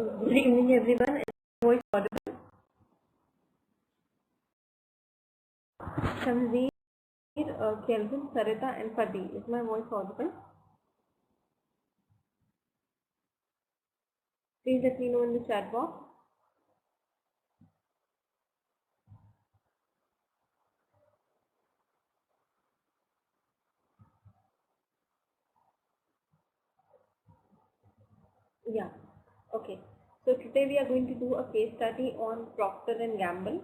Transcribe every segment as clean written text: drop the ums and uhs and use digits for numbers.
Good evening, everyone. Is my voice audible? Shamzeer, Kelvin, Sarita, and Fadi. Is my voice audible? Please let me know in the chat box. Yeah. Okay. So today we are going to do a case study on Procter and Gamble.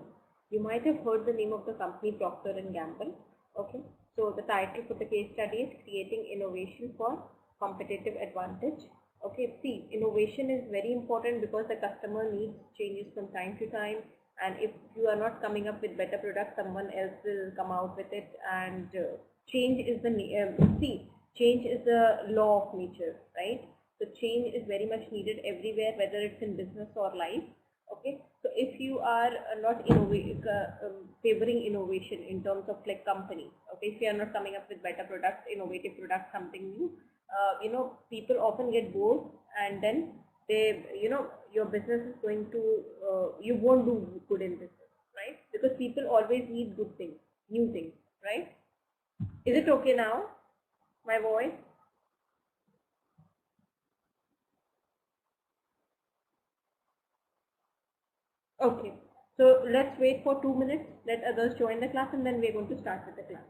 You might have heard the name of the company Procter and Gamble. Okay. So the title for the case study is Creating Innovation for Competitive Advantage. Okay. See, innovation is very important because the customer needs changes from time to time. And if you are not coming up with better products, someone else will come out with it. And change is change is the law of nature, right? So change is very much needed everywhere, whether it's in business or life. Okay, so if you are not favoring innovation in terms of like company, okay, if you are not coming up with better products, innovative products, something new, people often get bored, and then they, your business is going to, you won't do good in business, right? Because people always need good things, new things, right? Is it okay now, my voice? Okay, so let's wait for 2 minutes, let others join the class, and then we're going to start with the class.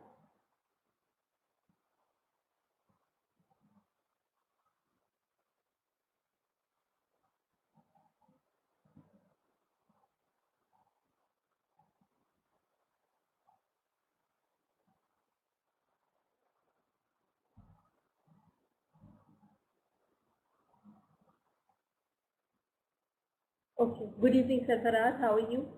Okay, good evening, Sarfaraz, how are you?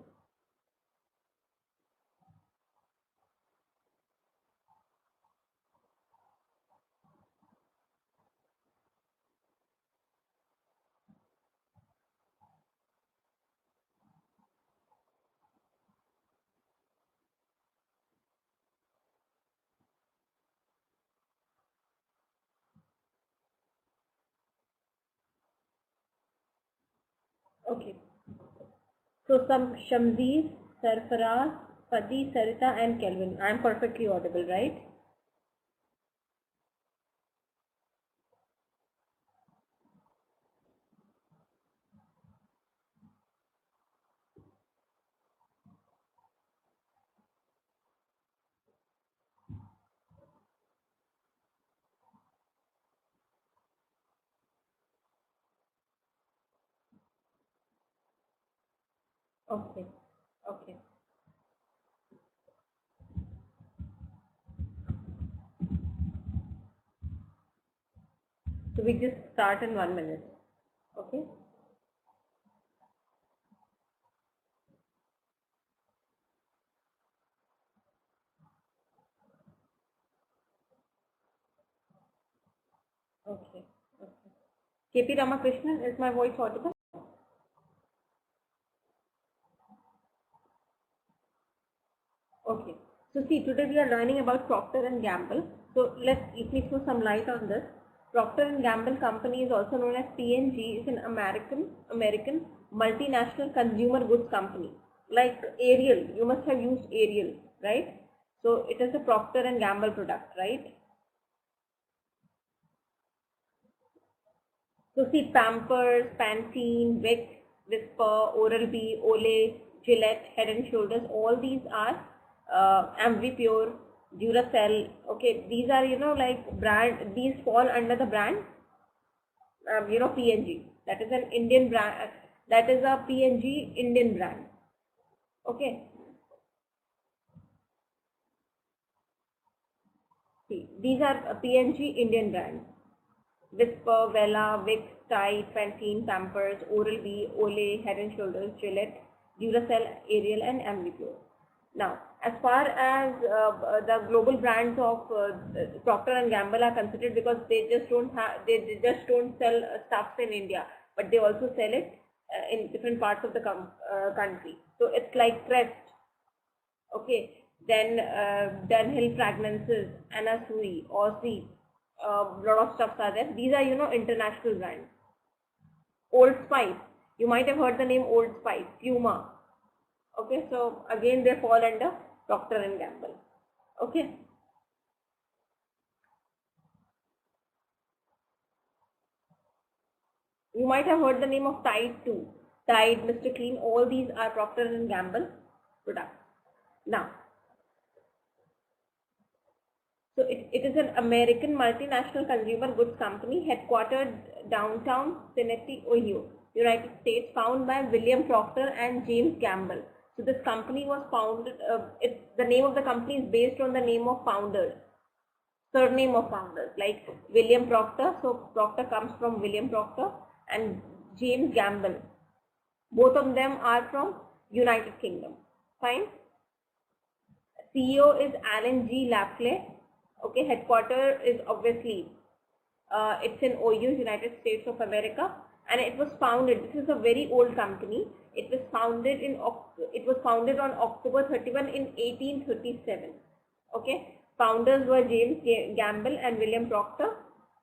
Okay, so some Shamzeer, Sarfaraz, Fadi, Sarita, and Kelvin. I am perfectly audible, right? Okay, okay. So we just start in 1 minute. Okay. Okay. Okay. KP Ramakrishnan, is my voice audible? Okay. So see, today we are learning about Procter and Gamble. So let me throw some light on this. Procter and Gamble company is also known as P&G. Is an American multinational consumer goods company. Like Ariel, you must have used Ariel, right? So it is a Procter and Gamble product, right? So see, Pampers, Pantene, Vicks, Whisper, Oral-B, Olay, Gillette, Head and Shoulders, all these are Ambipure, Duracell. Okay, these are, like brand, these fall under the brand, P&G. That is an Indian brand, that is a P&G Indian brand. Okay. See, these are P&G Indian brands. Whisper, Vela, Vicks, Tide, Pantene, Pampers, Oral-B, Olay, Head and Shoulders, Gillette, Duracell, Ariel, and Ambipure. Now, as far as the global brands of Procter and Gamble are considered, because they just don't sell stuff in India, but they also sell it in different parts of the country. So it's like Crest, okay, then Dunhill Fragrances, Anna Sui, Aussie, lot of stuffs are there. These are international brands. Old Spice, You might have heard the name Old Spice, Puma. Okay, so again they fall under Procter and Gamble. Okay. You might have heard the name of Tide too. Tide, Mr. Clean, all these are Procter and Gamble products. Now, so it is an American multinational consumer goods company headquartered downtown Cincinnati, Ohio, United States, founded by William Procter and James Gamble. So this company was founded, the name of the company is based on the name of founders, surname of founders, like William Procter. So Procter comes from William Procter and James Gamble. Both of them are from United Kingdom. Fine. CEO is Alan G. Lafley. Okay, headquarter is obviously it's in Ohio, United States of America, and it was founded. This is a very old company. It was founded on October 31 in 1837. Okay, founders were James Gamble and William Procter.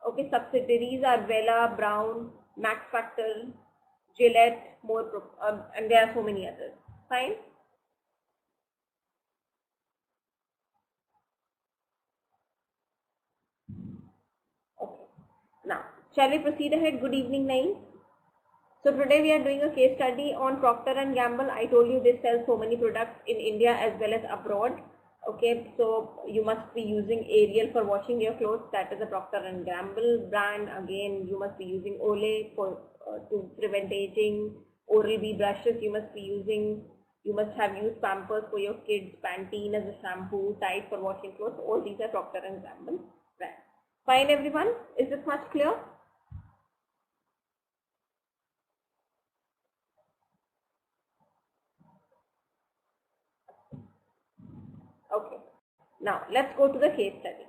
Okay, subsidiaries are Bella, Brown, Max Factor, Gillette, and there are so many others. Fine. Okay. Now, shall we proceed ahead? Good evening, Naeem. So today we are doing a case study on Procter and Gamble. I told you they sell so many products in India as well as abroad. Okay, so you must be using Ariel for washing your clothes. That is a Procter and Gamble brand. Again, you must be using Olay for to prevent aging. Oral-B brushes you must be using. You must have used Pampers for your kids. Pantene as a shampoo. Tide for washing clothes. All these are Procter and Gamble brands. Fine, everyone. Is this much clear? Okay. Now let's go to the case study.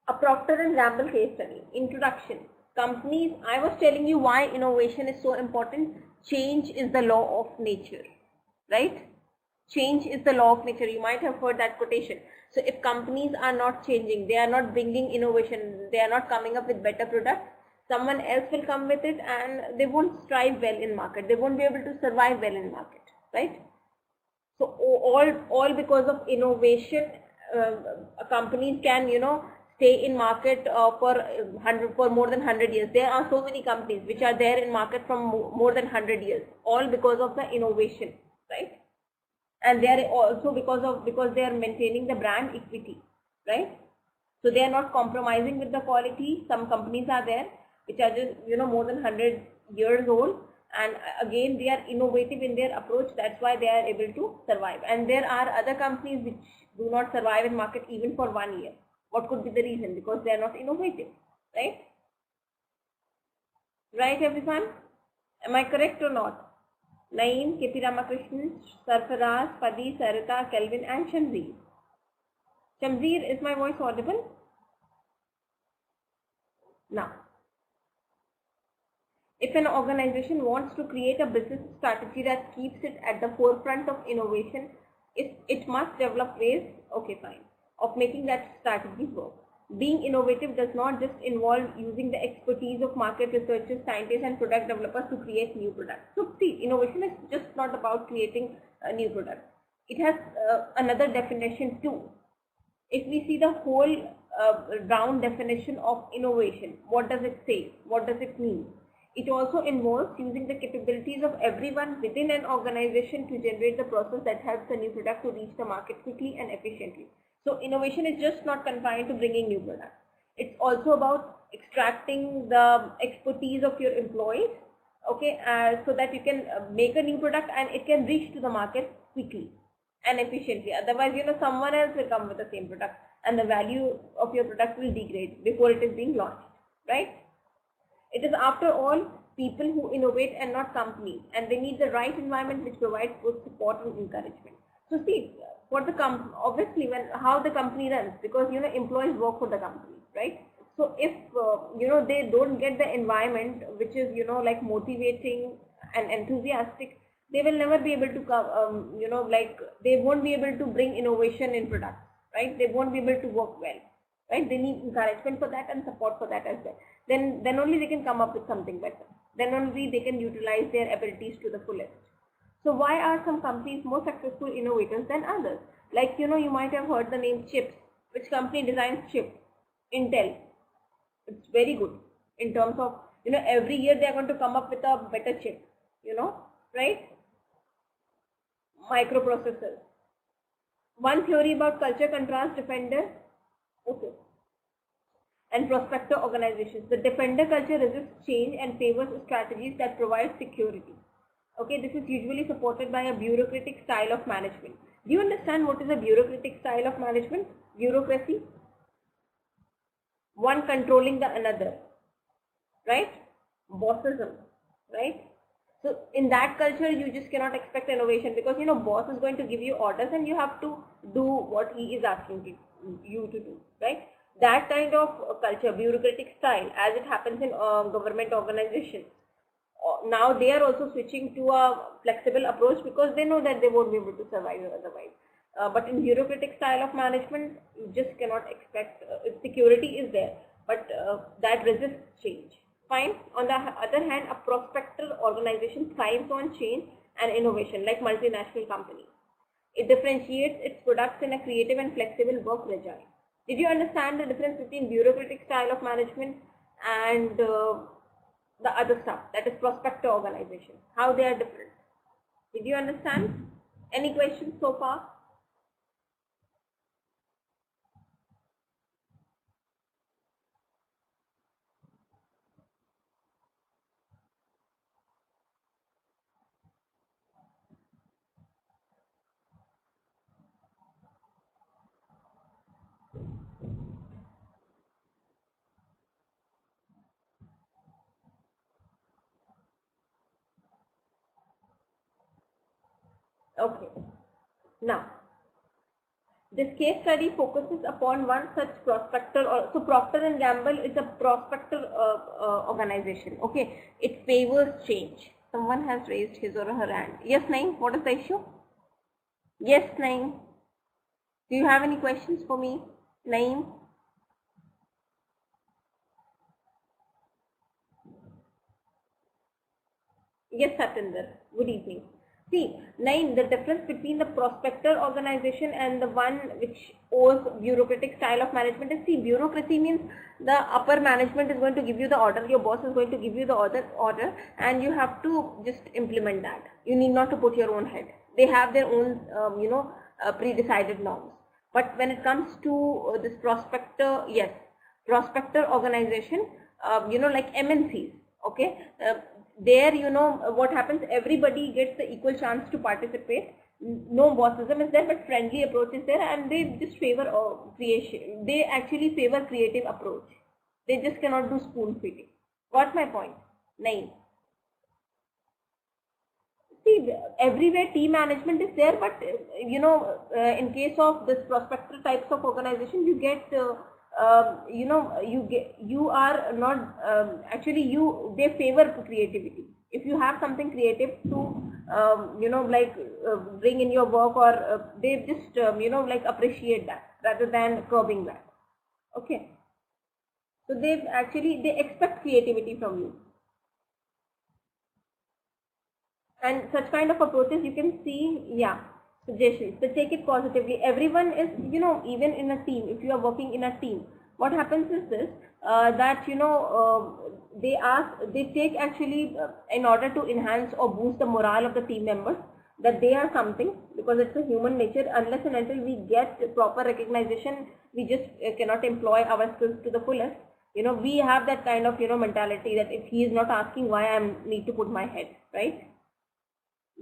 A Procter and Gamble case study. Introduction. Companies, I was telling you why innovation is so important. Change is the law of nature, right? Change is the law of nature. You might have heard that quotation. So if companies are not changing, they are not bringing innovation, they are not coming up with better products, someone else will come with it and they won't strive well in market. They won't be able to survive well in market, right? So all because of innovation, companies can, stay in market for more than 100 years. There are so many companies which are there in market from more than 100 years, all because of the innovation, right? And they are also because they are maintaining the brand equity, right? So they are not compromising with the quality. Some companies are there which are just more than 100 years old, and again they are innovative in their approach. That's why they are able to survive. And there are other companies which do not survive in market even for 1 year. What could be the reason? Because they are not innovative, right? Right, everyone? Am I correct or not? Naeem, K.P. Ramakrishnan, Sarfaraz, Padi, Sarita, Kelvin and Shamzeer. Shamzeer, is my voice audible? Now, if an organization wants to create a business strategy that keeps it at the forefront of innovation, it must develop ways, okay fine, of making that strategy work. Being innovative does not just involve using the expertise of market researchers, scientists and product developers to create new products. So see, innovation is just not about creating a new product. It has another definition too. If we see the whole round definition of innovation, what does it say? What does it mean? It also involves using the capabilities of everyone within an organization to generate the process that helps a new product to reach the market quickly and efficiently. So innovation is just not confined to bringing new products. It's also about extracting the expertise of your employees, okay, so that you can make a new product and it can reach to the market quickly and efficiently. Otherwise, someone else will come with the same product and the value of your product will degrade before it is being launched, right? It is after all people who innovate and not companies, and they need the right environment which provides both support and encouragement. So see, for the obviously how the company runs, because employees work for the company, right? So if they don't get the environment which is like motivating and enthusiastic, they will never be able to they won't be able to bring innovation in products, right? They won't be able to work well. right? They need encouragement for that and support for that as well. Then only they can come up with something better. Then only they can utilize their abilities to the fullest. So why are some companies more successful innovators than others? Like, you might have heard the name chips. Which company designs chip? Intel. It's very good in terms of, every year they are going to come up with a better chip, right? Microprocessors. One theory about culture contrast defender. Okay. And prospector organizations. The defender culture resists change and favors strategies that provide security. Okay, this is usually supported by a bureaucratic style of management. Do you understand what is a bureaucratic style of management? Bureaucracy. One controlling the another, right? Bossism, right? So in that culture, you just cannot expect innovation because, boss is going to give you orders and you have to do what he is asking you to do, right? That kind of culture, bureaucratic style, as it happens in government organizations. Now they are also switching to a flexible approach because they know that they won't be able to survive otherwise. But in bureaucratic style of management, you just cannot expect, security is there, but that resists change. Fine. On the other hand, a prospector organization thrives on change and innovation like multinational companies. It differentiates its products in a creative and flexible work regime. Did you understand the difference between bureaucratic style of management and the other stuff, that is prospector organization? How they are different? Did you understand? Any questions so far? Okay. Now, this case study focuses upon one such prospector. So Procter and Gamble is a prospector organization. Okay, it favors change. Someone has raised his or her hand. Yes, Naeem, what is the issue? Yes, Naeem. Do you have any questions for me, Naeem? Yes, Satinder. Good evening. See, Naeem, the difference between the prospector organization and the one which owes bureaucratic style of management is, see, bureaucracy means the upper management is going to give you the order, your boss is going to give you the order and you have to just implement that. You need not to put your own head. They have their own, pre-decided norms. But when it comes to this prospector, yes, prospector organization, like MNCs, okay, there, what happens, everybody gets the equal chance to participate. No bossism is there, but friendly approach is there, and they just favor creation. They actually favor creative approach. They just cannot do spoon feeding. Got my point? Naeem. See, everywhere team management is there, but in case of this prospector types of organization, you get you are not they favor creativity. If you have something creative to bring in your work, or they just appreciate that rather than curbing that. Okay, so they expect creativity from you. And such kind of approaches you can see, yeah, suggestions. So take it positively. Everyone is, even in a team, if you are working in a team, what happens is this, that, they take actually, in order to enhance or boost the morale of the team members, that they are something, because it's a human nature. Unless and until we get proper recognition, we just cannot employ our skills to the fullest. We have that kind of, mentality that if he is not asking why I need to put my head, right?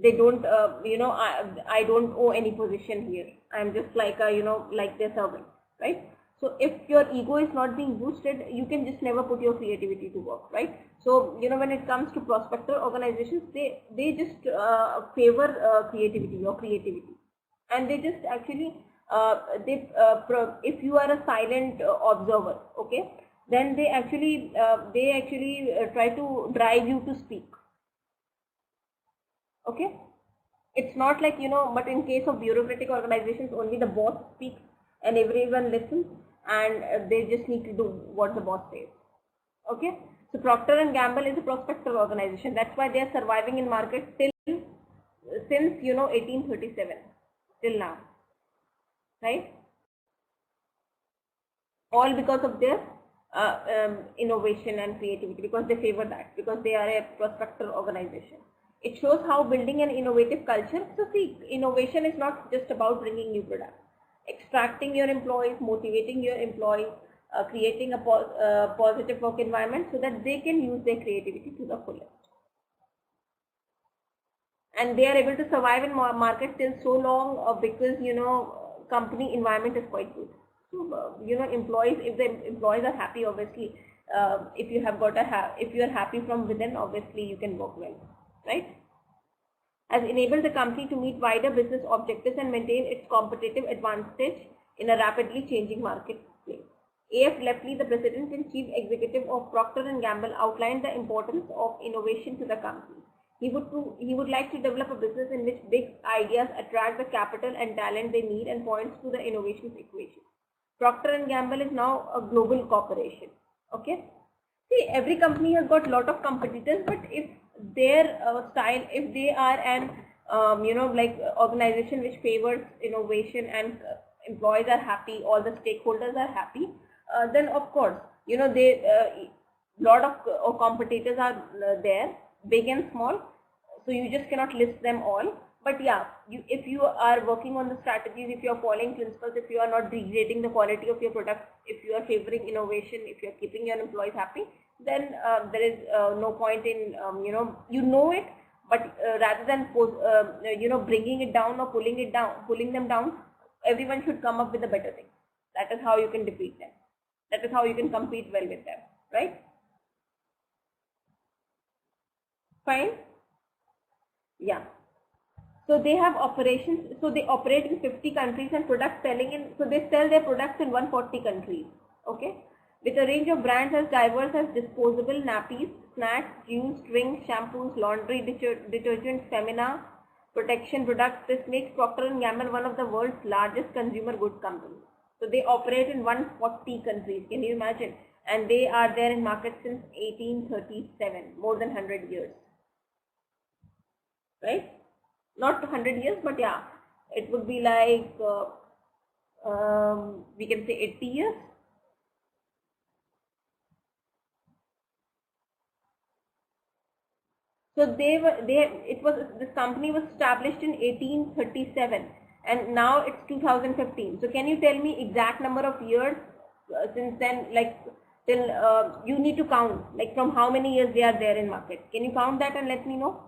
They don't, I don't owe any position here. I'm just like a, like their servant, right? So if your ego is not being boosted, you can just never put your creativity to work, right? So, when it comes to prospector organizations, they just favor creativity, and they just actually, if you are a silent observer, okay, then they actually try to drive you to speak. Okay, it's not like, but in case of bureaucratic organizations, only the boss speaks and everyone listens. and they just need to do what the boss says. Okay, so Procter and Gamble is a prospector organization. That's why they are surviving in market till since 1837 till now, right? All because of their innovation and creativity, because they favor that, because they are a prospector organization. It shows how building an innovative culture. So see, innovation is not just about bringing new products. Extracting your employees, motivating your employees, creating a positive work environment so that they can use their creativity to the fullest. And they are able to survive in market till so long because company environment is quite good. So employees, if the employees are happy, obviously, if you have got if you are happy from within, obviously you can work well, right? Has enabled the company to meet wider business objectives and maintain its competitive advantage in a rapidly changing marketplace. A.F. Lefley, the President and Chief Executive of Procter & Gamble, outlined the importance of innovation to the company. He would like to develop a business in which big ideas attract the capital and talent they need and points to the innovations equation. Procter & Gamble is now a global corporation. Okay. See, every company has got a lot of competitors, but if their style, if they are an like organization which favors innovation and employees are happy, all the stakeholders are happy, then of course they lot of competitors are there, big and small, so you just cannot list them all. But yeah, if you are working on the strategies, if you are following principles, if you are not degrading the quality of your product, if you are favoring innovation, if you are keeping your employees happy, then there is no point in it. But rather than bringing it down or pulling them down, everyone should come up with a better thing. That is how you can defeat them. That is how you can compete well with them, right? Fine. Yeah. So they have operations, so they operate in 50 countries and product selling in, so they sell their products in 140 countries, okay, with a range of brands as diverse as disposable nappies, snacks, juice, drinks, shampoos, laundry detergents, femina, protection products. This makes Procter & Gamble one of the world's largest consumer goods companies. So they operate in 140 countries, can you imagine? And they are there in market since 1837, more than 100 years, right? Not 100 years, but yeah, it would be like we can say 80 years. So this company was established in 1837 and now it's 2015. So can you tell me exact number of years since then, like till you need to count, like from how many years they are there in market. Can you count that and let me know?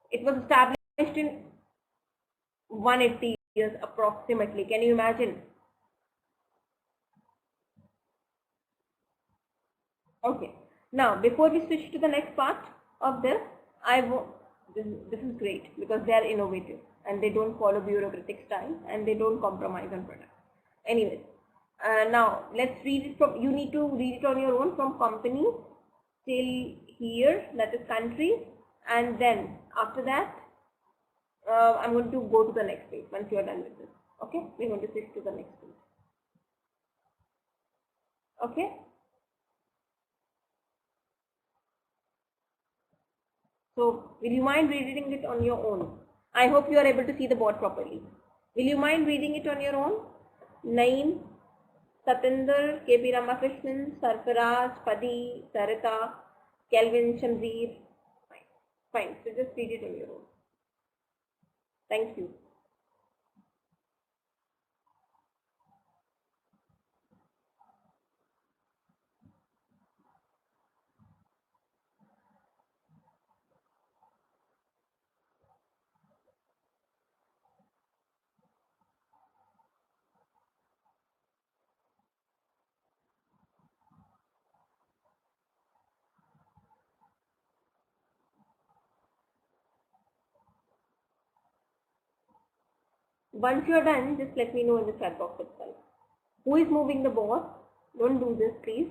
It was established in 180 years approximately. Can you imagine? Okay. Now, before we switch to the next part of this, this is great because they are innovative and they don't follow bureaucratic style and they don't compromise on product. Anyways, now let's read it from, you need to read it on your own from company till here, that is country, and then after that I'm going to go to the next page once you are done with this. Okay, we're going to switch to the next page. Okay. So will you mind reading it on your own? I hope you are able to see the board properly. Will you mind reading it on your own? Naeem, Satinder, K.P. Ramakrishnan, Sarfaraz, Padi, Sarita, Kelvin, Shamzeer. Fine. So just read it on your own. Thank you. Once you are done, just let me know in the chat box itself. Who is moving the board? Don't do this, please.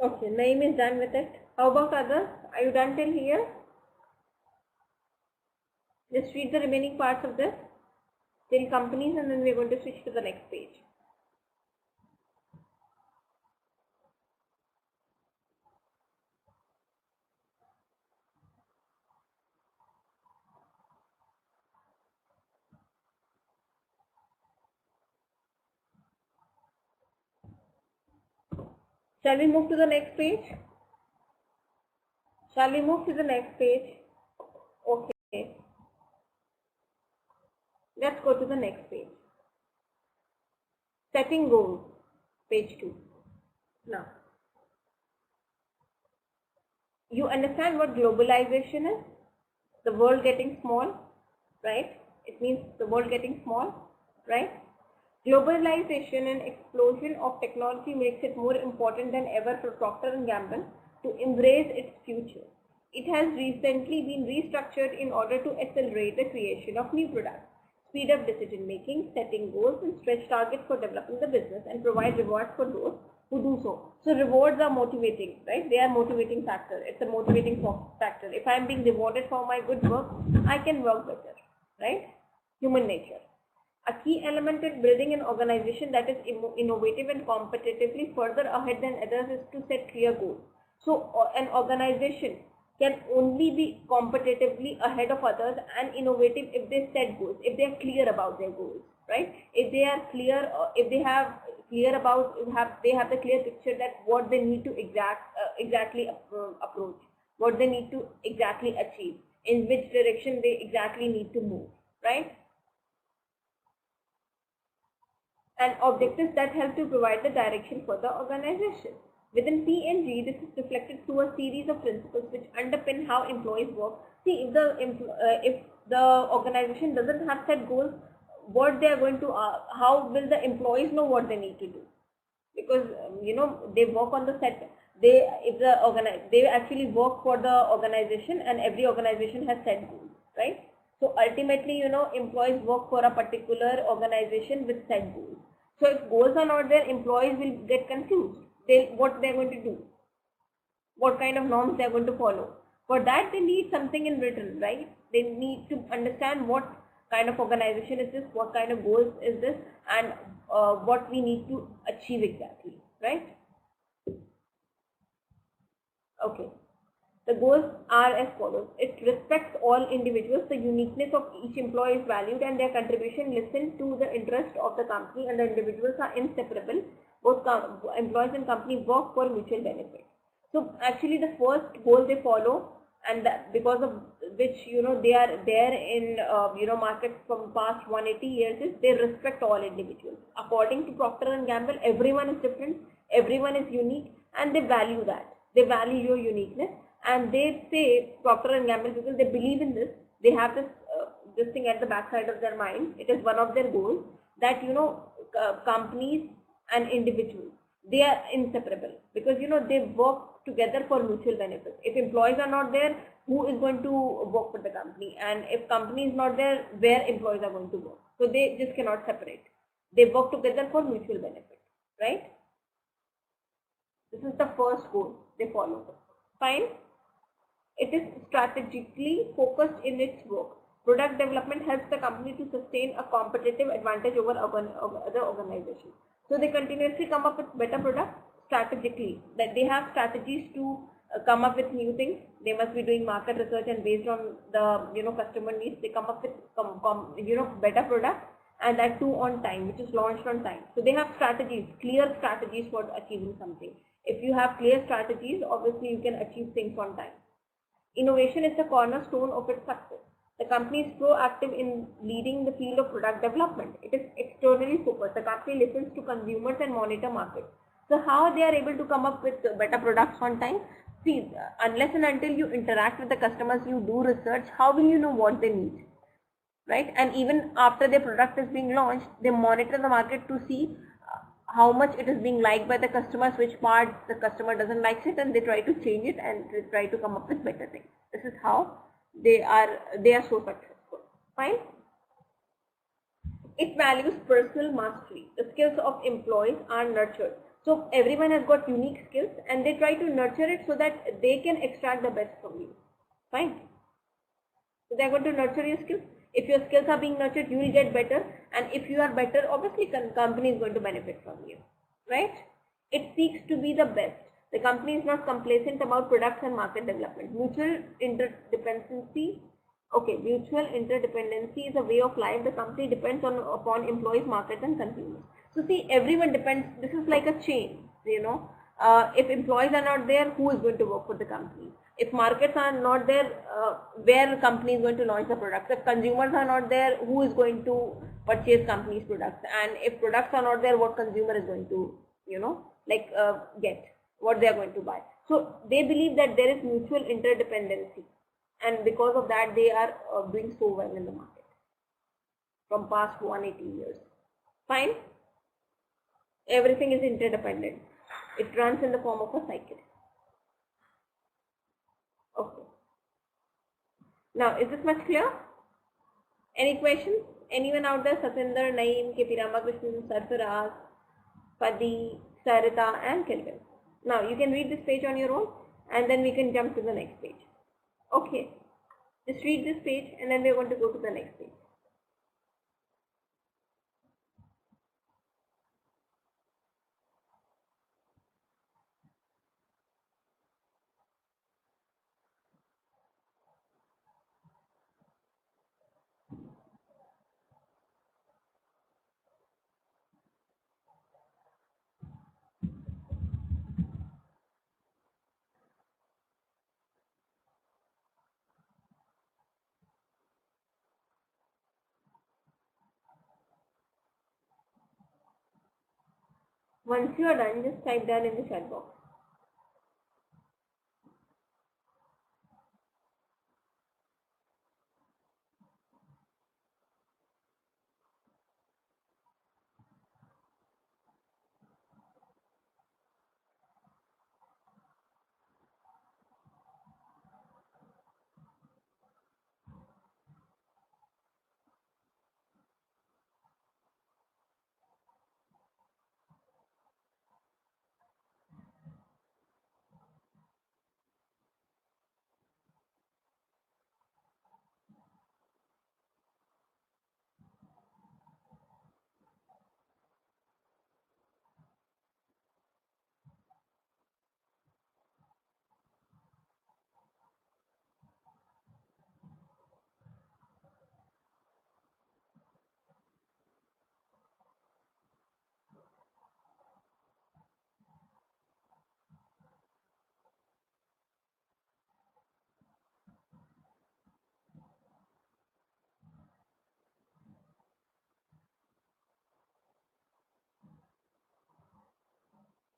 Okay, Naeem is done with it. How about others? Are you done till here? Just read the remaining parts of this till companies, and then we're going to switch to the next page. Shall we move to the next page? Shall we move to the next page? Okay. Let's go to the next page. Setting goals. Page 2. Now, you understand what globalization is? The world getting small, right? It means the world getting small, right? Globalization and explosion of technology makes it more important than ever for Procter & Gamble to embrace its future. It has recently been restructured in order to accelerate the creation of new products, speed up decision making, setting goals and stretch targets for developing the business, and provide rewards for those who do so. So rewards are motivating, right? They are motivating factor. It's a motivating factor. If I am being rewarded for my good work, I can work better, right? Human nature. A key element in building an organization that is innovative and competitively further ahead than others is to set clear goals. So an organization can only be competitively ahead of others and innovative if they set goals, if they are clear about their goals, right? If they are clear, if they have they have the clear picture that what they need to exactly approach, what they need to exactly achieve, in which direction they exactly need to move, right? And objectives that help to provide the direction for the organization. Within P&G, this is reflected through a series of principles which underpin how employees work. See, if the organization doesn't have set goals, what they are going to, how will the employees know what they need to do? Because they work on the set. They actually work for the organization, and every organization has set goals, right? So ultimately, employees work for a particular organization with set goals. So if goals are not there, employees will get confused. What they're going to do, what kind of norms they're going to follow. For that, they need something in written, right? They need to understand what kind of organization is this, what kind of goals is this, and what we need to achieve exactly, right? Okay. The goals are as follows. It respects all individuals. The uniqueness of each employee is valued and their contribution listened to the interest of the company, and the individuals are inseparable. Both employees and company work for mutual benefit. So actually the first goal they follow, and that because of which they are there in markets from past 180 years, is they respect all individuals. According to Procter & Gamble, everyone is different, everyone is unique, and they value that. They value your uniqueness. And they say, Procter & Gamble, because they believe in this, they have this thing at the backside of their mind. It is one of their goals that companies and individuals, they are inseparable, because they work together for mutual benefit. If employees are not there, who is going to work for the company? And if company is not there, where employees are going to work? So they just cannot separate. They work together for mutual benefit, right? This is the first goal they follow. Fine. It is strategically focused in its work. Product development helps the company to sustain a competitive advantage over other organizations. So they continuously come up with better products strategically. That they have strategies to come up with new things. They must be doing market research, and based on the customer needs, they come up with better products, and that too on time, which is launched on time. So they have strategies, clear strategies for achieving something. If you have clear strategies, obviously you can achieve things on time. Innovation is the cornerstone of its success. The company is proactive in leading the field of product development. It is externally focused. The company listens to consumers and monitor markets. So how they are able to come up with better products on time? See, unless and until you interact with the customers, you do research, how will you know what they need? Right? And even after their product is being launched, they monitor the market to see how much it is being liked by the customers, which part the customer doesn't like it, and they try to change it and they try to come up with better things. This is how they are so successful. Fine. It values personal mastery. The skills of employees are nurtured. So everyone has got unique skills and they try to nurture it so that they can extract the best from you. Fine. So they are going to nurture your skills. If your skills are being nurtured, you will get better. And if you are better, obviously company is going to benefit from you. Right? It seeks to be the best. The company is not complacent about products and market development. Mutual interdependency. Okay, mutual interdependency is a way of life. The company depends upon employees, markets and consumers. So see, everyone depends. This is like a chain, you know. If employees are not there, who is going to work for the company? If markets are not there, where the company is going to launch the products? If consumers are not there, who is going to purchase company's products? And if products are not there, what consumer is going to, you know, like get? What they are going to buy? So they believe that there is mutual interdependency. And because of that, they are doing so well in the market from past 180 years. Fine. Everything is interdependent. It runs in the form of a cycle. Okay. Now, is this much clear? Any questions? Anyone out there? Satinder, Naeem, KP Ramakrishnan, Sarfaraz, Fadi, Sarita and Kelvin. Now, you can read this page on your own and then we can jump to the next page. Okay. Just read this page and then we are going to go to the next page. Once you are done, just type down in the chat box.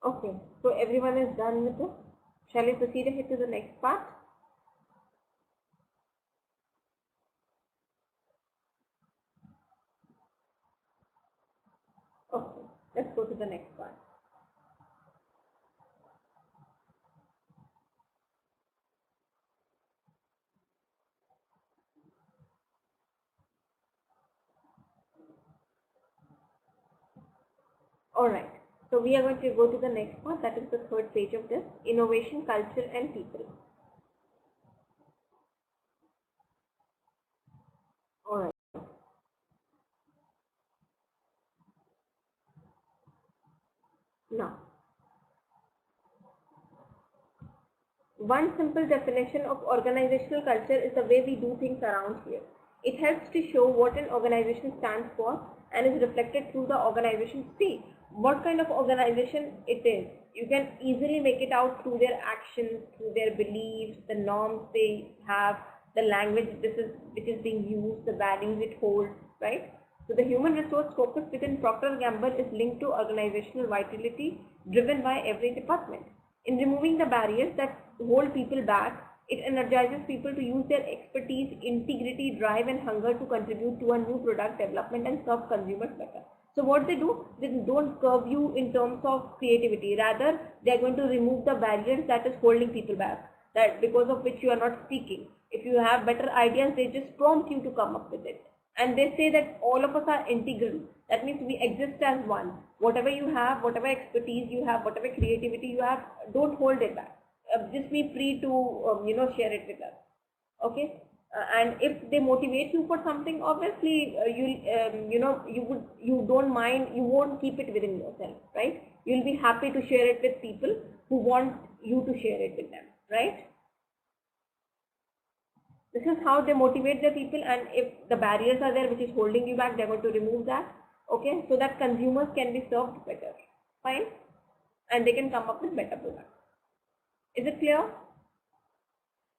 Okay, so everyone is done with it. Shall we proceed ahead to the next part? Okay, let's go to the next part. Alright, so we are going to go to the next part, that is the third page of this, innovation, culture and people. Alright. Now, one simple definition of organizational culture is the way we do things around here. It helps to show what an organization stands for and is reflected through the organization. See what kind of organization it is. You can easily make it out through their actions, through their beliefs, the norms they have, the language which is being used, the values it holds, right? So the human resource focus within Procter & Gamble is linked to organizational vitality driven by every department. In removing the barriers that hold people back, it energizes people to use their expertise, integrity, drive and hunger to contribute to a new product development and serve consumers better. So what they do, they don't curb you in terms of creativity. Rather, they are going to remove the barriers that is holding people back, that because of which you are not speaking. If you have better ideas, they just prompt you to come up with it. And they say that all of us are integral. That means we exist as one. Whatever you have, whatever expertise you have, whatever creativity you have, don't hold it back. Just be free to share it with us. Okay. And if they motivate you for something, obviously you don't mind, you won't keep it within yourself, right? You'll be happy to share it with people who want you to share it with them, right? This is how they motivate the people, and if the barriers are there which is holding you back, they're going to remove that, okay, so that consumers can be served better, fine, and they can come up with better products. Is it clear?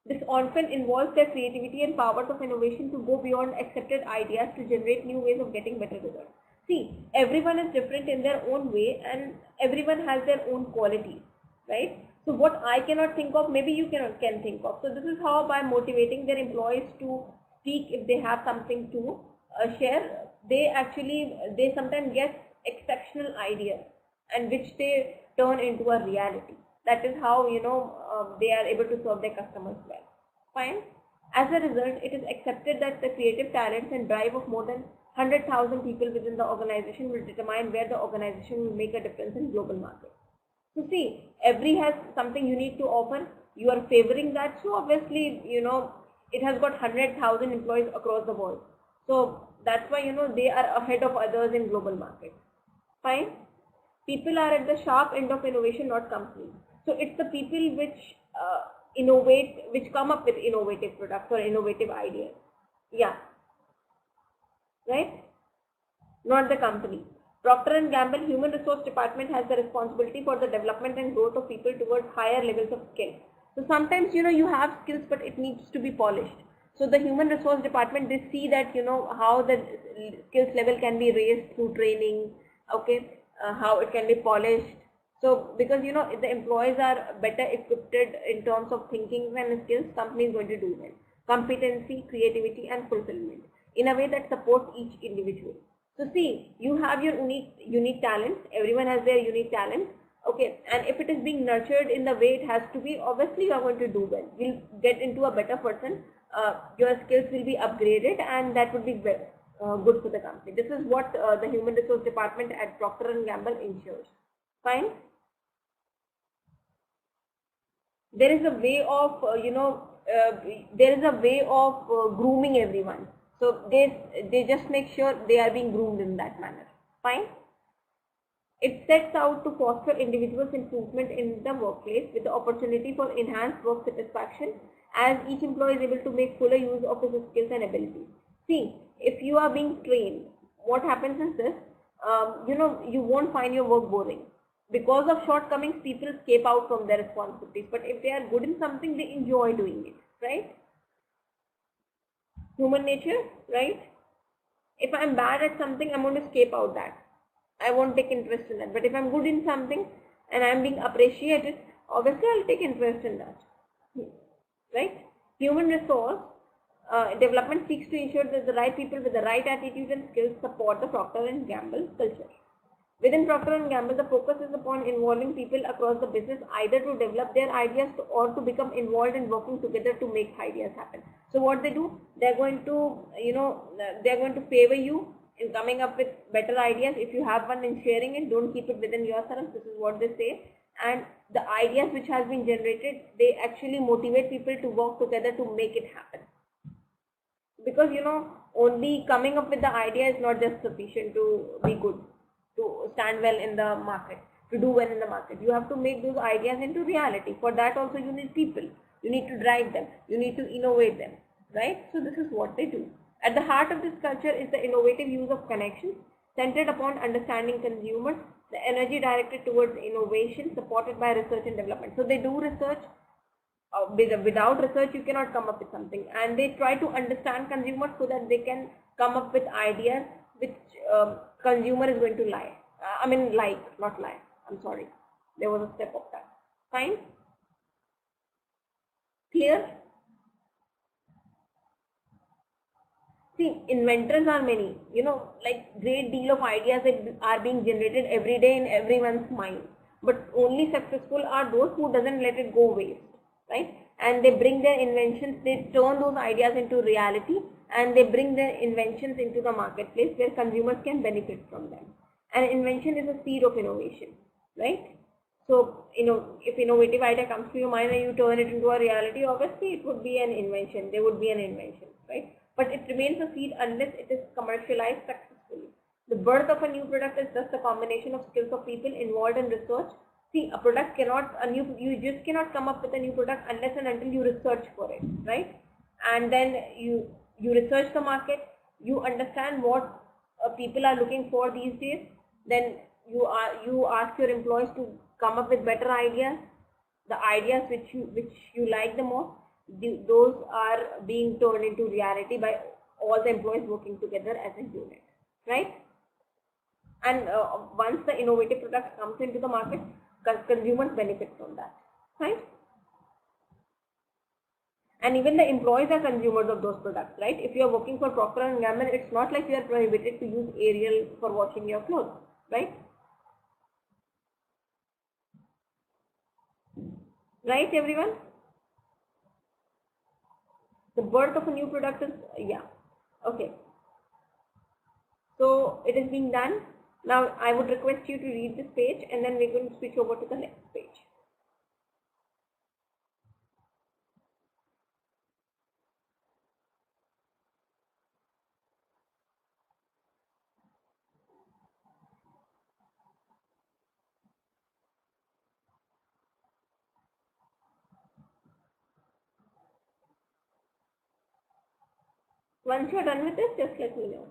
This often involves their creativity and powers of innovation to go beyond accepted ideas to generate new ways of getting better results. See, everyone is different in their own way and everyone has their own qualities, right? So what I cannot think of, maybe you can think of. So this is how, by motivating their employees to speak if they have something to share, they sometimes get exceptional ideas and which they turn into a reality. That is how they are able to serve their customers well. Fine. As a result, it is accepted that the creative talents and drive of more than 100,000 people within the organization will determine where the organization will make a difference in global market. So see, every has something unique to offer. You are favoring that, so obviously it has got 100,000 employees across the world. So that's why they are ahead of others in global market. Fine. People are at the sharp end of innovation, not companies. So it's the people which innovate, which come up with innovative products or innovative ideas. Yeah. Right? Not the company. Procter & Gamble Human Resource Department has the responsibility for the development and growth of people towards higher levels of skill. So sometimes you have skills, but it needs to be polished. So the Human Resource Department, they see that how the skills level can be raised through training, okay, how it can be polished. So because if the employees are better equipped in terms of thinking and skills, company is going to do well. Competency, creativity and fulfillment in a way that supports each individual. So see, you have your unique talent. Everyone has their unique talent. Okay, and if it is being nurtured in the way it has to be, obviously you are going to do well. You'll get into a better person. Your skills will be upgraded, and that would be good for the company. This is what the Human Resource Department at Procter & Gamble ensures. Fine. There is a way of grooming everyone. So they just make sure they are being groomed in that manner. Fine. It sets out to foster individuals' improvement in the workplace with the opportunity for enhanced work satisfaction as each employee is able to make fuller use of his skills and abilities. See, if you are being trained, what happens is this, you won't find your work boring. Because of shortcomings, people escape out from their responsibilities. But if they are good in something, they enjoy doing it, right? Human nature, right? If I am bad at something, I'm going to escape out that. I won't take interest in that. But if I'm good in something and I'm being appreciated, obviously I'll take interest in that, right? Human resource development seeks to ensure that the right people with the right attitude and skills support the Procter & Gamble culture. Within Procter & Gamble, the focus is upon involving people across the business either to develop their ideas or to become involved in working together to make ideas happen. So what they do, they're going to, they're going to favor you in coming up with better ideas. If you have one, in sharing it, don't keep it within yourself. This is what they say. And the ideas which has been generated, they actually motivate people to work together to make it happen. Because only coming up with the idea is not just sufficient to be good, to stand well in the market, to do well in the market. You have to make those ideas into reality. For that also you need people. You need to drive them. You need to innovate them, right? So this is what they do. At the heart of this culture is the innovative use of connections centered upon understanding consumers, the energy directed towards innovation supported by research and development. So they do research. Without research you cannot come up with something, and they try to understand consumers so that they can come up with ideas which consumer is going to like, not lie. I'm sorry. There was a step of that. Fine? Clear? See, inventors are many, like great deal of ideas that are being generated every day in everyone's mind. But only successful are those who doesn't let it go waste, right? And they bring their inventions, they turn those ideas into reality, and they bring their inventions into the marketplace where consumers can benefit from them. An invention is a seed of innovation, right? So, if innovative idea comes to your mind and you turn it into a reality, obviously it would be an invention. There would be an invention, right? But it remains a seed unless it is commercialized successfully. The birth of a new product is just a combination of skills of people involved in research. See, you just cannot come up with a new product unless and until you research for it, right? And then you research the market, you understand what people are looking for these days. Then you ask your employees to come up with better ideas, the ideas which you like the most. Those are being turned into reality by all the employees working together as a unit, right? And once the innovative product comes into the market, consumers benefit from that, right? And even the employees are consumers of those products, right? If you are working for Procter and Gamble, it's not like you are prohibited to use Ariel for washing your clothes, right? Right, everyone? The birth of a new product is, yeah, okay. So it is being done. Now I would request you to read this page and then we're going to switch over to the next page. Once you're done with this, just let me know.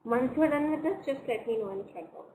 Once you're done with this, just let me know in the chat box.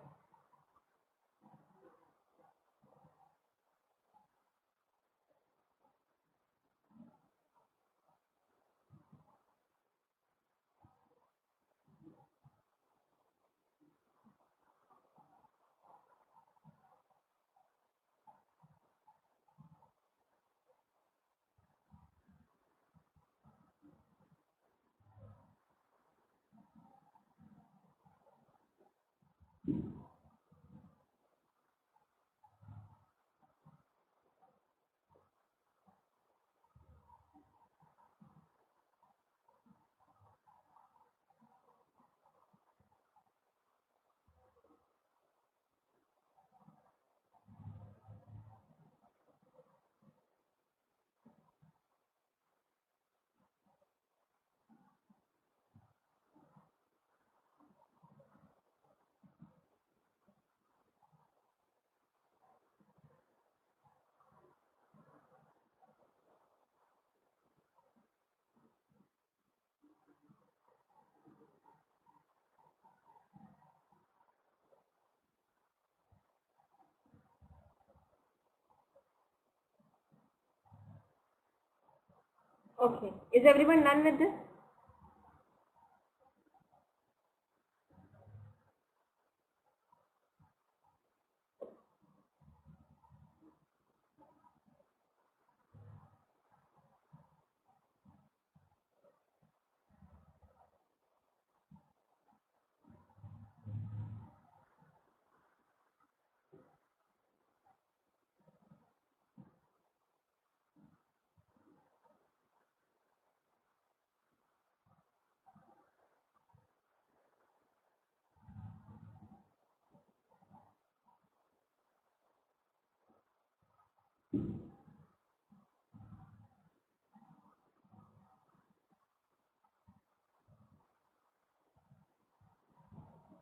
Okay, is everyone done with this?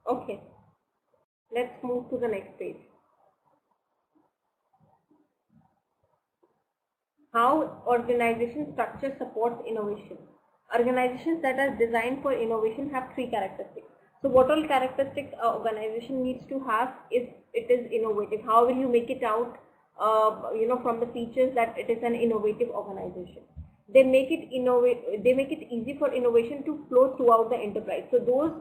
Okay, let's move to the next page. How organization structure supports innovation. Organizations that are designed for innovation have three characteristics. So what all characteristics an organization needs to have is it is innovative. How will you make it out from the features that it is an innovative organization? They make it easy for innovation to flow throughout the enterprise. So those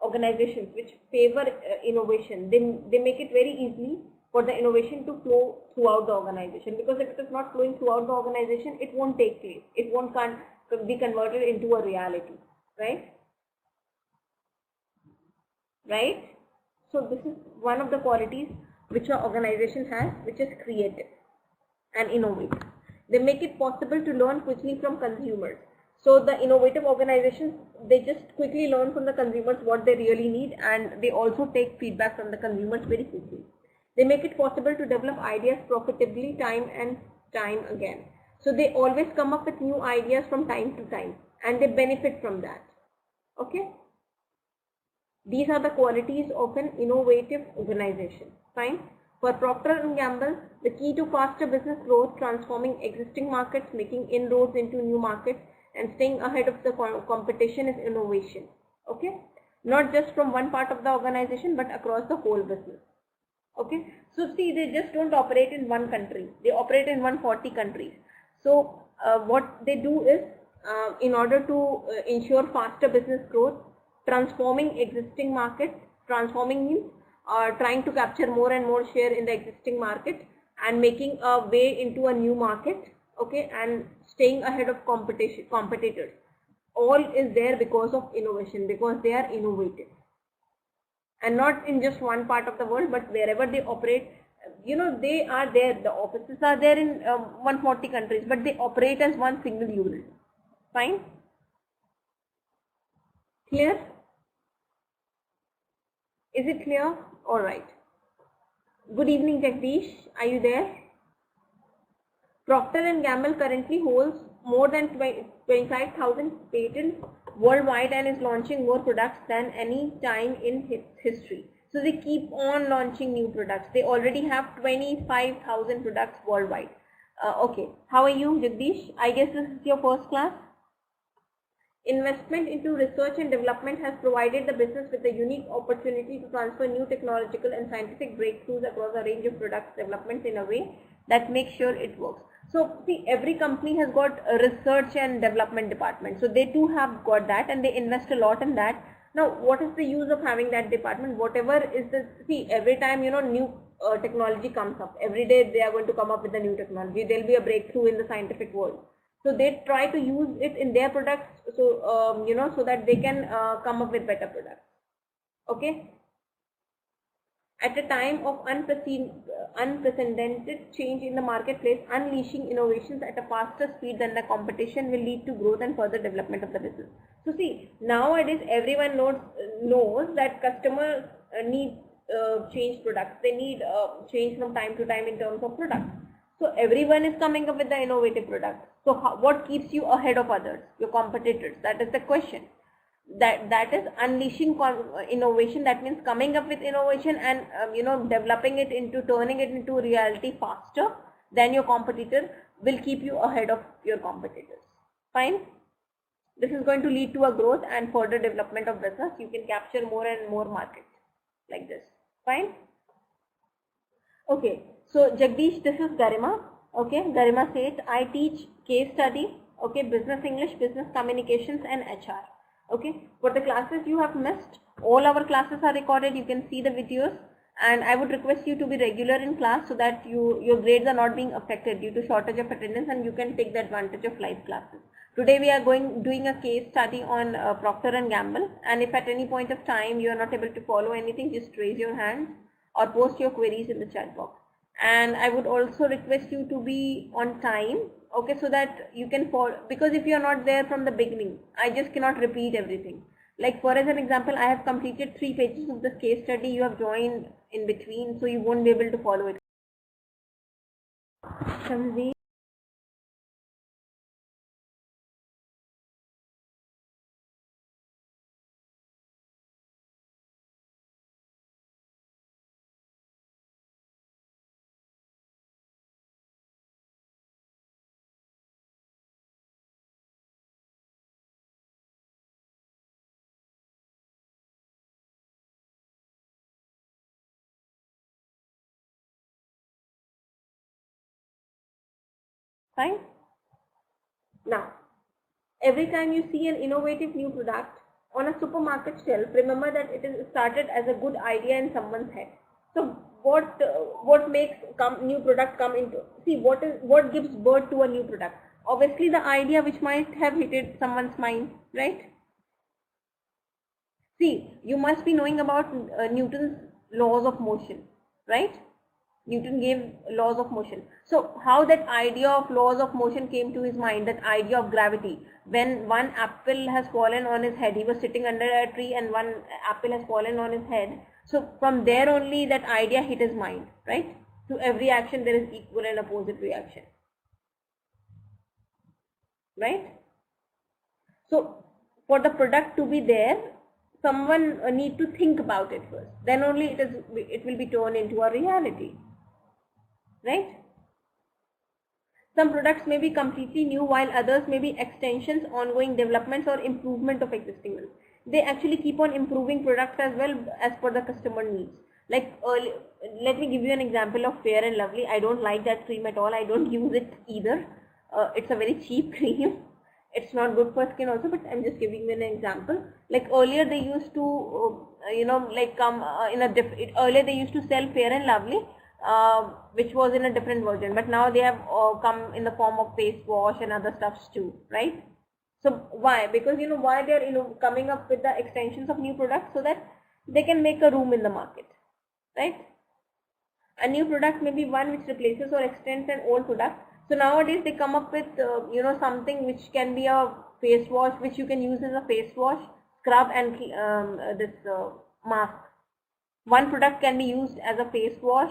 organizations which favor innovation, they make it very easy for the innovation to flow throughout the organization, because if it is not flowing throughout the organization, it won't take place. It won't be converted into a reality, right? Right? So this is one of the qualities which an organization has, which is creative and innovative. They make it possible to learn quickly from consumers. So the innovative organizations, they just quickly learn from the consumers what they really need, and they also take feedback from the consumers very quickly. They make it possible to develop ideas profitably time and time again. So they always come up with new ideas from time to time, and they benefit from that. Okay. These are the qualities of an innovative organization. Fine. For Procter & Gamble, the key to faster business growth, transforming existing markets, making inroads into new markets, and staying ahead of the competition is innovation. Okay. Not just from one part of the organization, but across the whole business. Okay, so see, they just don't operate in one country, they operate in 140 countries. So what they do is, in order to ensure faster business growth, transforming existing markets, transforming means trying to capture more and more share in the existing market and making a way into a new market, okay, and staying ahead of competitors. All is there because of innovation, because they are innovative. And not in just one part of the world, but wherever they operate, they are there. The offices are there in 140 countries, but they operate as one single unit. Fine? Clear? Is it clear? Alright. Good evening, Jagdish. Are you there? Procter & Gamble currently holds more than 25,000 patents worldwide and is launching more products than any time in history. So they keep on launching new products. They already have 25,000 products worldwide. Okay, how are you, Jagdish? I guess this is your first class. Investment into research and development has provided the business with a unique opportunity to transfer new technological and scientific breakthroughs across a range of products developments in a way that makes sure it works. So see, every company has got a research and development department. So they too have got that, and they invest a lot in that. Now, what is the use of having that department? Whatever is the, see, every time, new technology comes up, every day they are going to come up with a new technology. There will be a breakthrough in the scientific world. So they try to use it in their products, so, so that they can come up with better products. Okay. At a time of unprecedented change in the marketplace, unleashing innovations at a faster speed than the competition will lead to growth and further development of the business. So see, nowadays everyone knows that customers need change products. They need change from time to time in terms of products. So everyone is coming up with the innovative products. So what keeps you ahead of others, your competitors? That is the question. That is unleashing innovation. That means coming up with innovation and developing it into, turning it into reality faster than your competitor will keep you ahead of your competitors. Fine. This is going to lead to a growth and further development of business. You can capture more and more markets like this. Fine. Okay. So Jagdish, this is Garima. Okay. Garima says, I teach case study. Okay. Business English, business communications, and HR. Okay, for the classes you have missed, all our classes are recorded. You can see the videos, and I would request you to be regular in class so that your grades are not being affected due to shortage of attendance, and you can take the advantage of live classes. Today we are doing a case study on Procter & Gamble, and if at any point of time you are not able to follow anything, just raise your hand or post your queries in the chat box. And I would also request you to be on time, okay, so that you can follow, because if you are not there from the beginning, I just cannot repeat everything. Like for as an example, I have completed 3 pages of this case study. You have joined in between, so you won't be able to follow it. Shamsi. Fine. Now, every time you see an innovative new product on a supermarket shelf, remember that it is started as a good idea in someone's head. So what makes new product come into? See, what gives birth to a new product? Obviously, the idea which might have hit someone's mind, right? See, you must be knowing about Newton's laws of motion, right? Newton gave laws of motion. So how that idea of laws of motion came to his mind, that idea of gravity. When one apple has fallen on his head, he was sitting under a tree and one apple has fallen on his head. So from there only that idea hit his mind, right? To every action there is equal and opposite reaction, right? So for the product to be there, someone need to think about it first. Then only it will be turned into a reality. Right? Some products may be completely new while others may be extensions, ongoing developments or improvement of existing ones. They actually keep on improving products as well as per the customer needs. Like let me give you an example of Fair and Lovely. I don't like that cream at all. I don't use it either. It's a very cheap cream. It's not good for skin also, but I'm just giving you an example. Like earlier they used to earlier they used to sell Fair and Lovely, which was in a different version, but now they have come in the form of face wash and other stuffs too, right? So why? Because why they're coming up with the extensions of new products, so that they can make a room in the market, right? A new product may be one which replaces or extends an old product. So nowadays they come up with something which can be a face wash, which you can use as a face wash, scrub and mask. One product can be used as a face wash,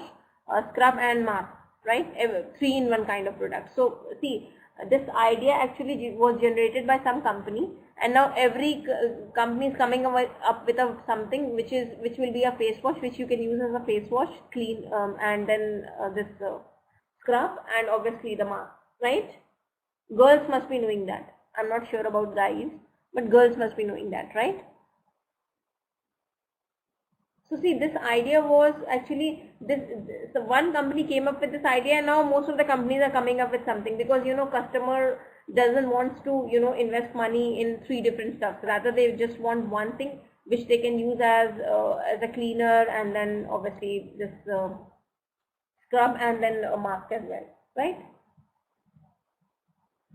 scrub and mask, right? 3-in-1 kind of product. So see, this idea actually was generated by some company, and now every company is coming up with something which will be a face wash, which you can use as a face wash, clean, and then this scrub and obviously the mask, right? Girls must be knowing that. I'm not sure about guys, but girls must be knowing that, right? So see, this idea was actually so one company came up with this idea, and now most of the companies are coming up with something, because customer doesn't want to invest money in 3 different stuff. Rather they just want one thing which they can use as a cleaner, and then obviously this scrub and then a mask as well, right?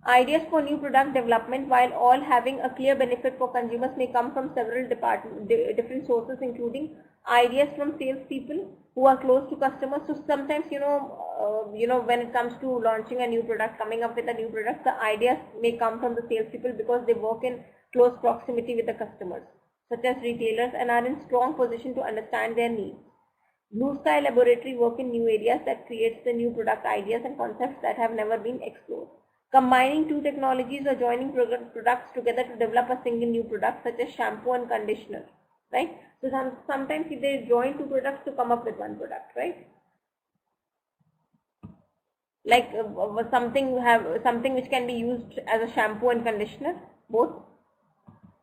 Ideas for new product development, while all having a clear benefit for consumers, may come from several different sources, including ideas from salespeople who are close to customers. So sometimes when it comes to launching a new product, coming up with a new product, the ideas may come from the salespeople because they work in close proximity with the customers, such as retailers, and are in strong position to understand their needs. Blue Sky Laboratory work in new areas that creates the new product ideas and concepts that have never been explored. Combining 2 technologies or joining products together to develop a single new product, such as shampoo and conditioner, right? So sometimes they join 2 products to come up with one product, right? Like something which can be used as a shampoo and conditioner, both.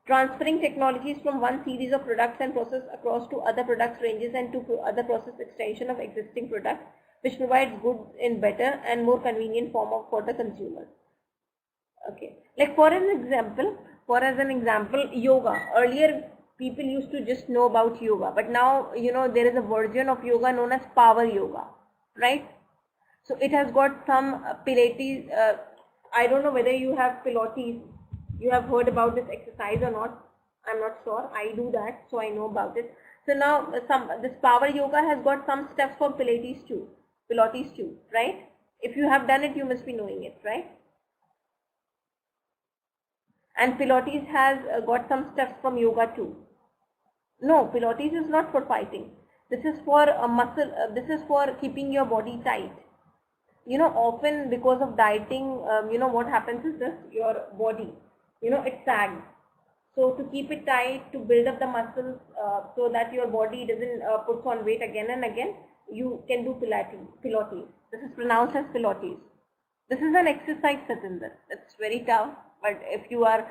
Transferring technologies from one series of products and process across to other products ranges and to other process extension of existing products, which provides goods in better and more convenient form for the consumer. Okay, like for an example, yoga. Earlier people used to just know about yoga, but now there is a version of yoga known as power yoga, right? So it has got some Pilates. I don't know whether you have Pilates. You have heard about this exercise or not? I'm not sure. I do that, so I know about it. So now this power yoga has got some steps for Pilates too, right? If you have done it, you must be knowing it, right? And Pilates has got some steps from yoga too. No, Pilates is not for fighting. This is for muscle. This is for keeping your body tight. often because of dieting, what happens is this: your body, it sags. So to keep it tight, to build up the muscles, so that your body doesn't puts on weight again and again, you can do Pilates. This is pronounced as Pilates. This is an exercise, Satinder. It's very tough, but if you are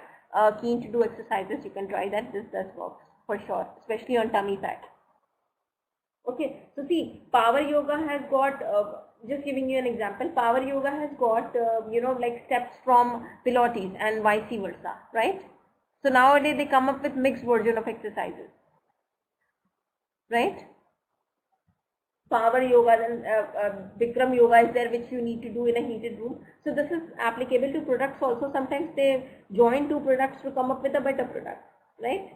keen to do exercises, you can try that. This does work for sure, especially on tummy fat. Okay, so see, power yoga has got, just giving you an example, power yoga has got, like steps from Pilates and vice versa, right? So nowadays they come up with mixed version of exercises, right? Power yoga and Bikram yoga is there, which you need to do in a heated room. So this is applicable to products also. Sometimes they join two products to come up with a better product, right?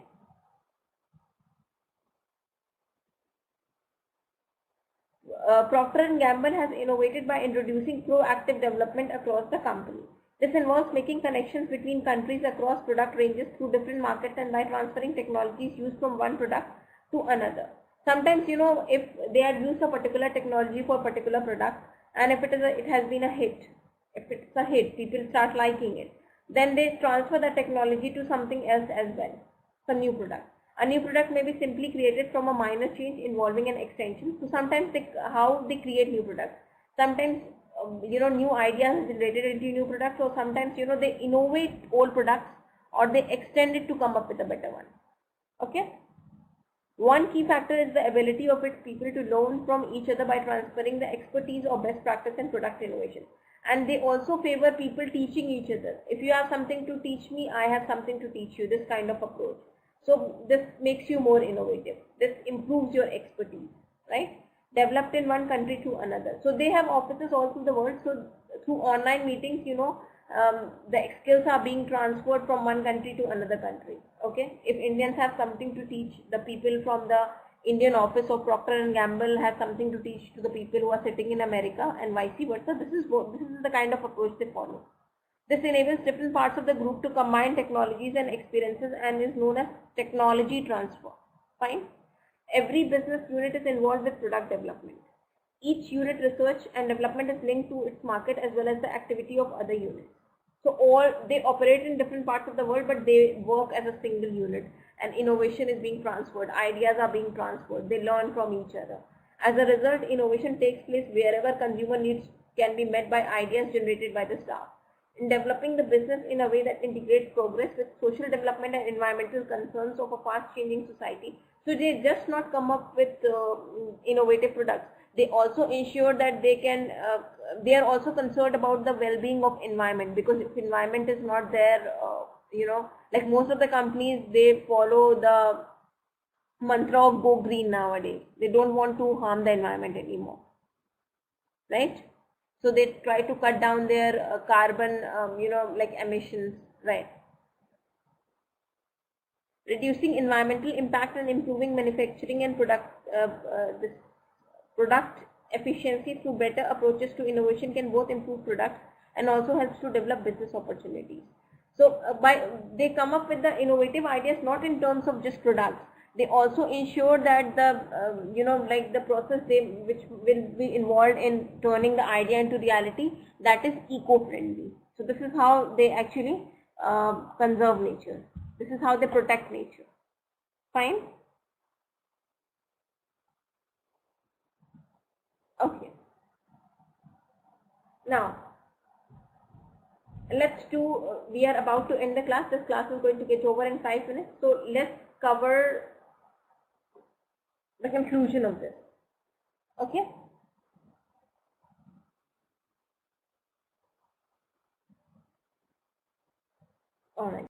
Procter & Gamble has innovated by introducing proactive development across the company. This involves making connections between countries across product ranges through different markets and by transferring technologies used from one product to another. Sometimes, if they have used a particular technology for a particular product, and if it has been a hit, if it's a hit, people start liking it, then they transfer the technology to something else as well, some new product. A new product may be simply created from a minor change involving an extension. So sometimes how they create new products. Sometimes new ideas related into new products, or sometimes they innovate old products, or they extend it to come up with a better one. Okay. One key factor is the ability of its people to learn from each other by transferring the expertise or best practice in product innovation. And they also favor people teaching each other. If you have something to teach me, I have something to teach you. This kind of approach. So this makes you more innovative. This improves your expertise, right? Developed in one country to another. So they have offices all through the world. So through online meetings, the skills are being transferred from one country to another country. Okay. If Indians have something to teach, the people from the Indian office of Procter & Gamble have something to teach to the people who are sitting in America, and vice versa. This is the kind of approach they follow. This enables different parts of the group to combine technologies and experiences and is known as technology transfer. Fine. Every business unit is involved with product development. Each unit research and development is linked to its market as well as the activity of other units. So they operate in different parts of the world, but they work as a single unit, and innovation is being transferred. Ideas are being transferred. They learn from each other. As a result, innovation takes place wherever consumer needs can be met by ideas generated by the staff. In developing the business in a way that integrates progress with social development and environmental concerns of a fast-changing society. So they just not come up with innovative products. They also ensure that they are also concerned about the well-being of environment, because if environment is not there, like most of the companies, they follow the mantra of go green nowadays. They don't want to harm the environment anymore, right? So they try to cut down their carbon, like emissions, right? Reducing environmental impact and improving manufacturing and product efficiency through better approaches to innovation can both improve products and also helps to develop business opportunities. So they come up with the innovative ideas not in terms of just products. They also ensure that the process which will be involved in turning the idea into reality, that is eco-friendly. So this is how they actually conserve nature. This is how they protect nature. Fine. Okay. Now, let's do, we are about to end the class. This class is going to get over in 5 minutes. So let's cover the conclusion of this. Okay. All right.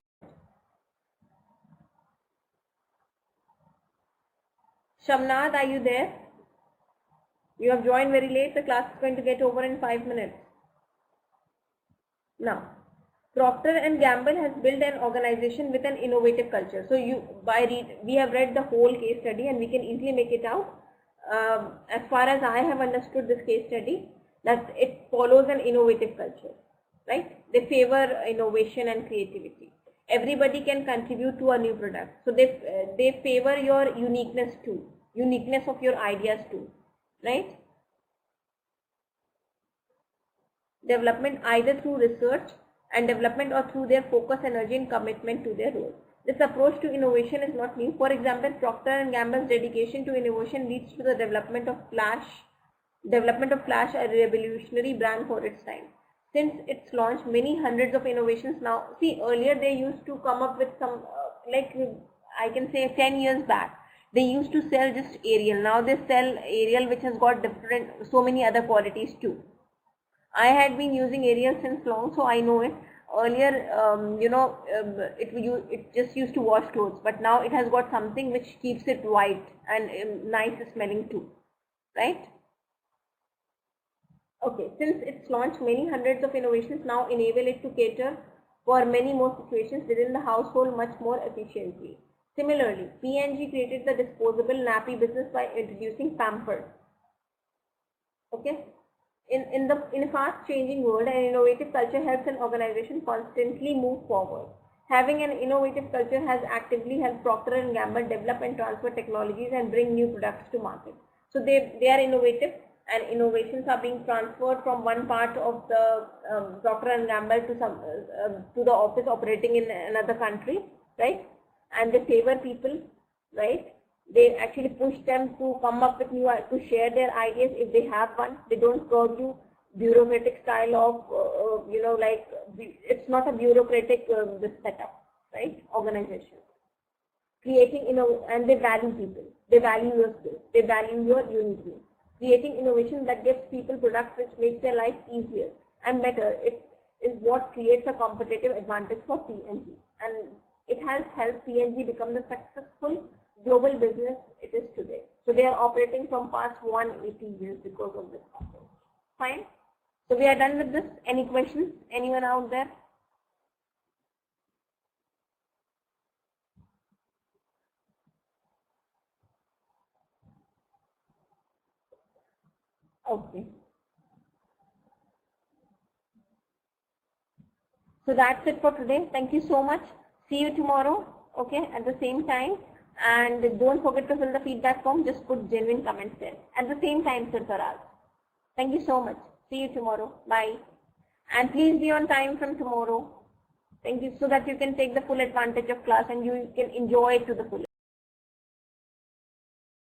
Shamnad, are you there? You have joined very late. The class is going to get over in 5 minutes. Now, Procter & Gamble has built an organization with an innovative culture. So we have read the whole case study and we can easily make it out. As far as I have understood this case study, that it follows an innovative culture, right? They favor innovation and creativity. Everybody can contribute to a new product. So they favor your uniqueness too, uniqueness of your ideas too, right? development either through research and development or through their focus, energy and commitment to their role. This approach to innovation is not new. For example, Procter & Gamble's dedication to innovation leads to the development of Flash, a revolutionary brand for its time. Since its launch, many hundreds of innovations now. See, earlier they used to come up with some, like I can say 10 years back, they used to sell just Ariel. Now they sell Ariel which has got so many other qualities too. I had been using Ariel since long, so I know it. Earlier, it just used to wash clothes, but now it has got something which keeps it white and nice smelling too, right? Okay, since its launch, many hundreds of innovations now enable it to cater for many more situations within the household much more efficiently. Similarly, P&G created the disposable nappy business by introducing Pampers. Okay. In a fast-changing world, an innovative culture helps an organization constantly move forward. Having an innovative culture has actively helped Procter & Gamble develop and transfer technologies and bring new products to market. So they are innovative, and innovations are being transferred from one part of the Procter & Gamble to the office operating in another country, right? And they favor people, right? They actually push them to come up with to share their ideas if they have one. They don't curb you bureaucratic style of, it's not a bureaucratic setup, right? Organization. Creating, and they value people. They value your skills. They value your unity. Creating innovation that gives people products which makes their life easier and better. It is what creates a competitive advantage for P&G. And it has helped P&G become the successful global business it is today. So they are operating from past 180 years because of this approach. Fine. So we are done with this. Any questions? Anyone out there? Okay. So that's it for today. Thank you so much. See you tomorrow, okay, at the same time. And don't forget to fill the feedback form. Just put genuine comments there. At the same time, Sir Faraz. Thank you so much. See you tomorrow. Bye. And please be on time from tomorrow. Thank you, so that you can take the full advantage of class and you can enjoy it to the fullest.